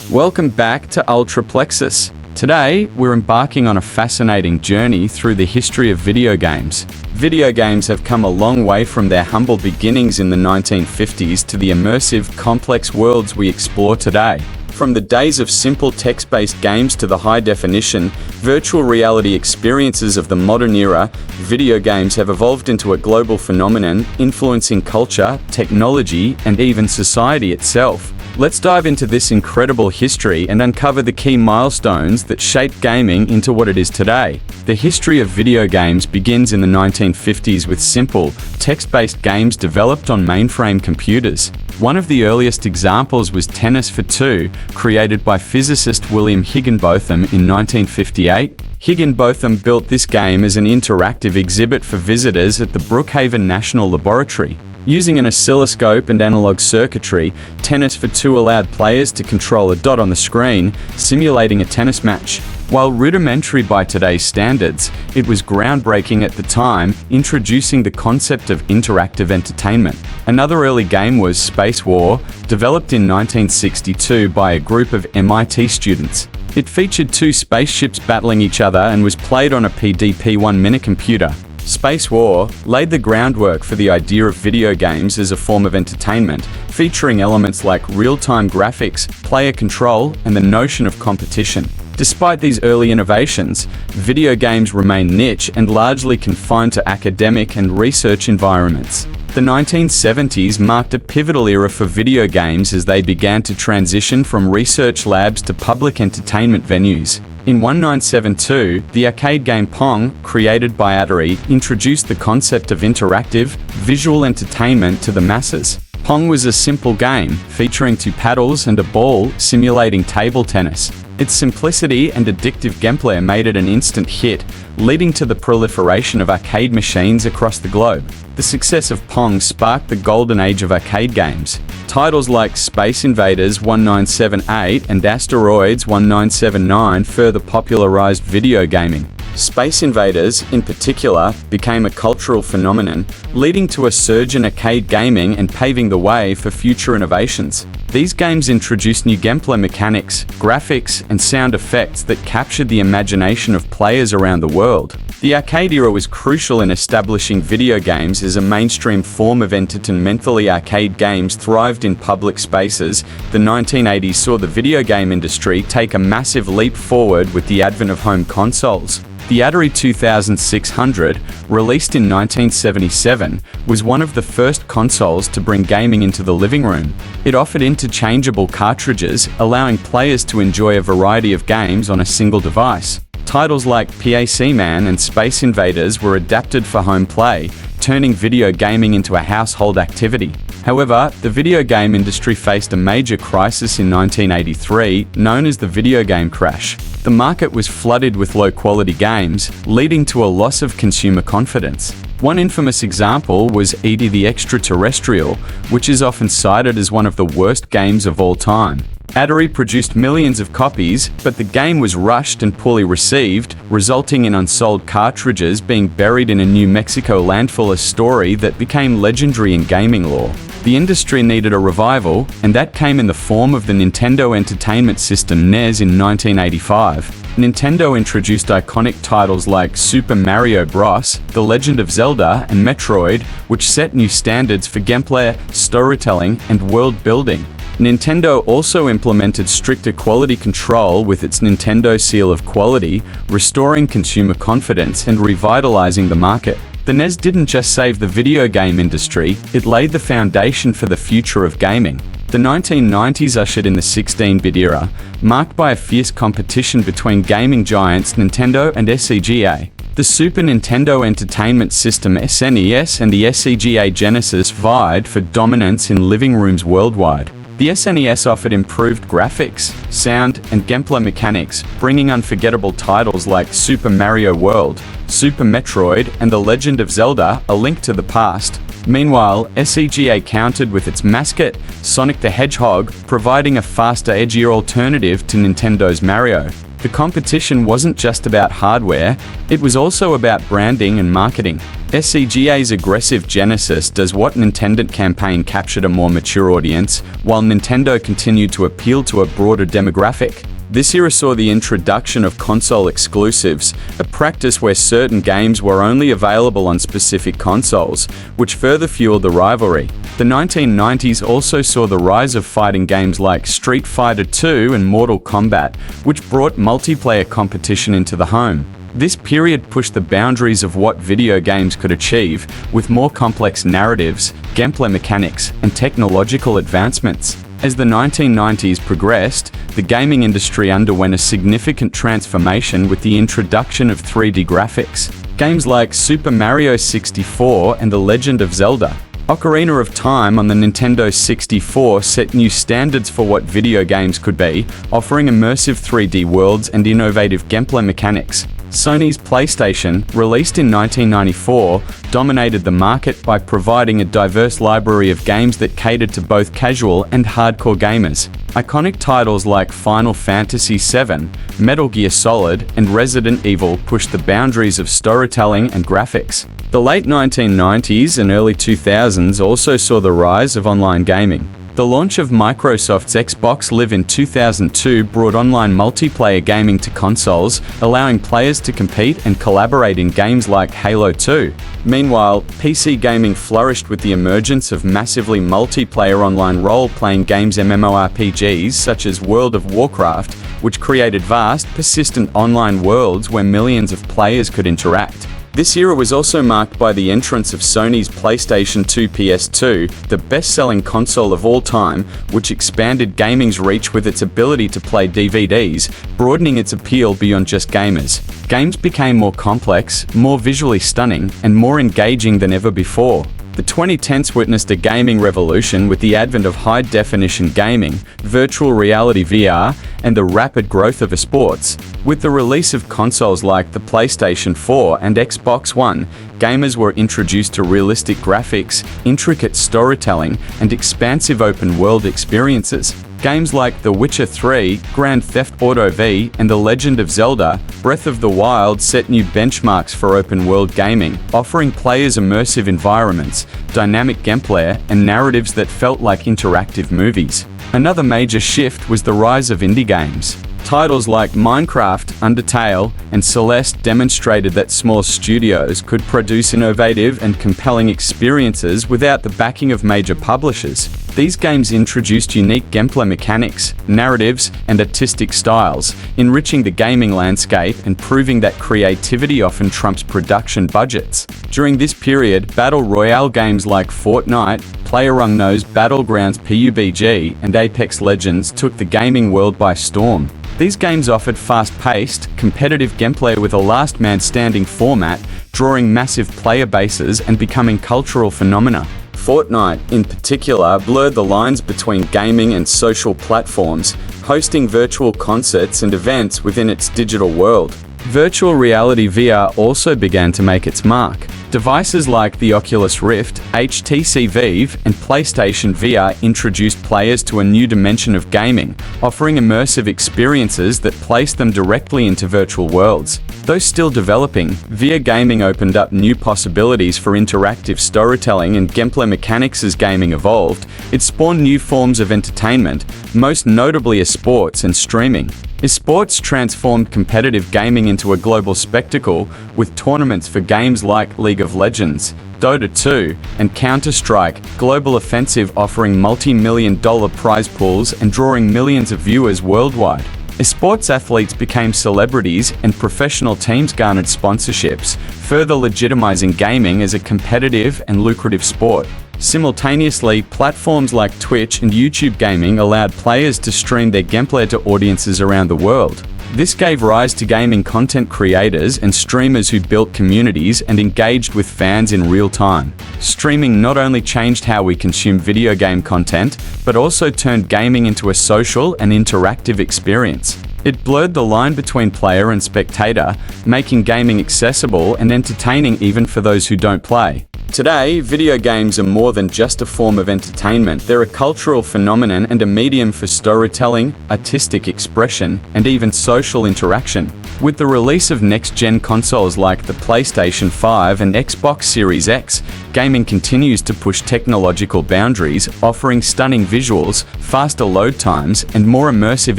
Welcome back to Ultraplexus. Today, we're embarking on a fascinating journey through the history of video games. Video games have come a long way from their humble beginnings in the 1950s to the immersive, complex worlds we explore today. From the days of simple text-based games to the high-definition, virtual reality experiences of the modern era, video games have evolved into a global phenomenon, influencing culture, technology, and even society itself. Let's dive into this incredible history and uncover the key milestones that shaped gaming into what it is today. The history of video games begins in the 1950s with simple, text-based games developed on mainframe computers. One of the earliest examples was Tennis for Two, created by physicist William Higginbotham in 1958. Higginbotham built this game as an interactive exhibit for visitors at the Brookhaven National Laboratory. Using an oscilloscope and analog circuitry, Tennis for Two allowed players to control a dot on the screen, simulating a tennis match. While rudimentary by today's standards, it was groundbreaking at the time, introducing the concept of interactive entertainment. Another early game was Spacewar, developed in 1962 by a group of MIT students. It featured two spaceships battling each other and was played on a PDP-1 minicomputer. Spacewar laid the groundwork for the idea of video games as a form of entertainment, featuring elements like real-time graphics, player control, and the notion of competition. Despite these early innovations, video games remain niche and largely confined to academic and research environments. The 1970s marked a pivotal era for video games as they began to transition from research labs to public entertainment venues. In 1972, the arcade game Pong, created by Atari, introduced the concept of interactive, visual entertainment to the masses. Pong was a simple game, featuring two paddles and a ball, simulating table tennis. Its simplicity and addictive gameplay made it an instant hit, leading to the proliferation of arcade machines across the globe. The success of Pong sparked the golden age of arcade games. Titles like Space Invaders 1978 and Asteroids 1979 further popularized video gaming. Space Invaders, in particular, became a cultural phenomenon, leading to a surge in arcade gaming and paving the way for future innovations. These games introduced new gameplay mechanics, graphics, and sound effects that captured the imagination of players around the world. The arcade era was crucial in establishing video games as a mainstream form of entertainment. Arcade games thrived in public spaces. The 1980s saw the video game industry take a massive leap forward with the advent of home consoles. The Atari 2600, released in 1977, was one of the first consoles to bring gaming into the living room. It offered interchangeable cartridges, allowing players to enjoy a variety of games on a single device. Titles like PAC-Man and Space Invaders were adapted for home play, turning video gaming into a household activity. However, the video game industry faced a major crisis in 1983, known as the video game crash. The market was flooded with low-quality games, leading to a loss of consumer confidence. One infamous example was E.T. the Extraterrestrial, which is often cited as one of the worst games of all time. Atari produced millions of copies, but the game was rushed and poorly received, resulting in unsold cartridges being buried in a New Mexico landfill, a story that became legendary in gaming lore. The industry needed a revival, and that came in the form of the Nintendo Entertainment System (NES) in 1985. Nintendo introduced iconic titles like Super Mario Bros., The Legend of Zelda, and Metroid, which set new standards for gameplay, storytelling, and world building. Nintendo also implemented stricter quality control with its Nintendo Seal of Quality, restoring consumer confidence and revitalizing the market. The NES didn't just save the video game industry, it laid the foundation for the future of gaming. The 1990s ushered in the 16-bit era, marked by a fierce competition between gaming giants Nintendo and Sega. The Super Nintendo Entertainment System (SNES) and the Sega Genesis vied for dominance in living rooms worldwide. The SNES offered improved graphics, sound, and gameplay mechanics, bringing unforgettable titles like Super Mario World, Super Metroid, and The Legend of Zelda: A Link to the Past. Meanwhile, Sega countered with its mascot, Sonic the Hedgehog, providing a faster, edgier alternative to Nintendo's Mario. The competition wasn't just about hardware, it was also about branding and marketing. Sega's aggressive Genesis does what Nintendo campaign captured a more mature audience, while Nintendo continued to appeal to a broader demographic. This era saw the introduction of console exclusives, a practice where certain games were only available on specific consoles, which further fueled the rivalry. The 1990s also saw the rise of fighting games like Street Fighter II and Mortal Kombat, which brought multiplayer competition into the home. This period pushed the boundaries of what video games could achieve, with more complex narratives, gameplay mechanics, and technological advancements. As the 1990s progressed, the gaming industry underwent a significant transformation with the introduction of 3D graphics. Games like Super Mario 64 and The Legend of Zelda. Ocarina of Time on the Nintendo 64 set new standards for what video games could be, offering immersive 3D worlds and innovative gameplay mechanics. Sony's PlayStation, released in 1994, dominated the market by providing a diverse library of games that catered to both casual and hardcore gamers. Iconic titles like Final Fantasy VII, Metal Gear Solid, and Resident Evil pushed the boundaries of storytelling and graphics. The late 1990s and early 2000s also saw the rise of online gaming. The launch of Microsoft's Xbox Live in 2002 brought online multiplayer gaming to consoles, allowing players to compete and collaborate in games like Halo 2. Meanwhile, PC gaming flourished with the emergence of massively multiplayer online role-playing games MMORPGs such as World of Warcraft, which created vast, persistent online worlds where millions of players could interact. This era was also marked by the entrance of Sony's PlayStation 2 PS2, the best-selling console of all time, which expanded gaming's reach with its ability to play DVDs, broadening its appeal beyond just gamers. Games became more complex, more visually stunning, and more engaging than ever before. The 2010s witnessed a gaming revolution with the advent of high-definition gaming, virtual reality VR, and the rapid growth of esports. With the release of consoles like the PlayStation 4 and Xbox One, gamers were introduced to realistic graphics, intricate storytelling, and expansive open-world experiences. Games like The Witcher 3, Grand Theft Auto V, and The Legend of Zelda: Breath of the Wild set new benchmarks for open-world gaming, offering players immersive environments, dynamic gameplay, and narratives that felt like interactive movies. Another major shift was the rise of indie games. Titles like Minecraft, Undertale, and Celeste demonstrated that small studios could produce innovative and compelling experiences without the backing of major publishers. These games introduced unique gameplay mechanics, narratives, and artistic styles, enriching the gaming landscape and proving that creativity often trumps production budgets. During this period, battle royale games like Fortnite, PlayerUnknown's Battlegrounds PUBG, and Apex Legends took the gaming world by storm. These games offered fast-paced, competitive gameplay with a last-man-standing format, drawing massive player bases and becoming cultural phenomena. Fortnite, in particular, blurred the lines between gaming and social platforms, hosting virtual concerts and events within its digital world. Virtual reality VR also began to make its mark. Devices like the Oculus Rift, HTC Vive, and PlayStation VR introduced players to a new dimension of gaming, offering immersive experiences that placed them directly into virtual worlds. Though still developing, VR gaming opened up new possibilities for interactive storytelling and gameplay mechanics. As gaming evolved, it spawned new forms of entertainment, most notably esports and streaming. Esports transformed competitive gaming into a global spectacle, with tournaments for games like League of Legends, Dota 2, and Counter-Strike: Global Offensive offering multi-million-dollar prize pools and drawing millions of viewers worldwide. Esports athletes became celebrities and professional teams garnered sponsorships, further legitimizing gaming as a competitive and lucrative sport. Simultaneously, platforms like Twitch and YouTube gaming allowed players to stream their gameplay to audiences around the world. This gave rise to gaming content creators and streamers who built communities and engaged with fans in real time. Streaming not only changed how we consume video game content, but also turned gaming into a social and interactive experience. It blurred the line between player and spectator, making gaming accessible and entertaining even for those who don't play. Today, video games are more than just a form of entertainment. They're a cultural phenomenon and a medium for storytelling, artistic expression, and even social interaction. With the release of next-gen consoles like the PlayStation 5 and Xbox Series X, gaming continues to push technological boundaries, offering stunning visuals, faster load times, and more immersive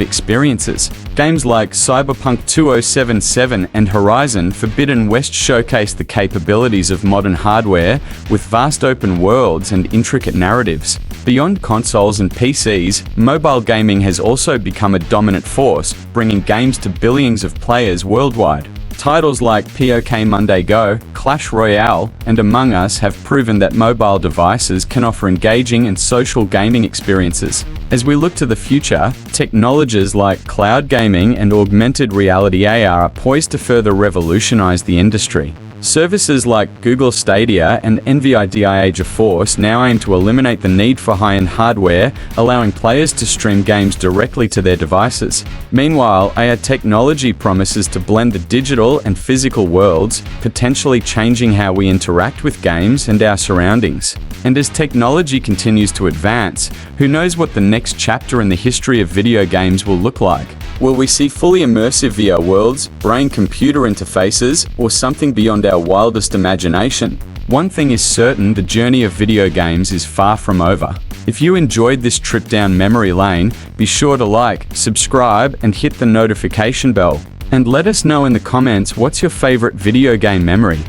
experiences. Games like Cyberpunk 2077 and Horizon Forbidden West showcase the capabilities of modern hardware, with vast open worlds and intricate narratives. Beyond consoles and PCs, mobile gaming has also become a dominant force, bringing games to billions of players worldwide. Titles like POK Monday Go, Clash Royale, and Among Us have proven that mobile devices can offer engaging and social gaming experiences. As we look to the future, technologies like cloud gaming and augmented reality AR are poised to further revolutionize the industry. Services like Google Stadia and NVIDIA GeForce now aim to eliminate the need for high-end hardware, allowing players to stream games directly to their devices. Meanwhile, AR technology promises to blend the digital and physical worlds, potentially changing how we interact with games and our surroundings. And as technology continues to advance, who knows what the next chapter in the history of video games will look like? Will we see fully immersive VR worlds, brain-computer interfaces, or something beyond our wildest imagination? One thing is certain: the journey of video games is far from over. If you enjoyed this trip down memory lane, be sure to like, subscribe, and hit the notification bell. And let us know in the comments what's your favorite video game memory.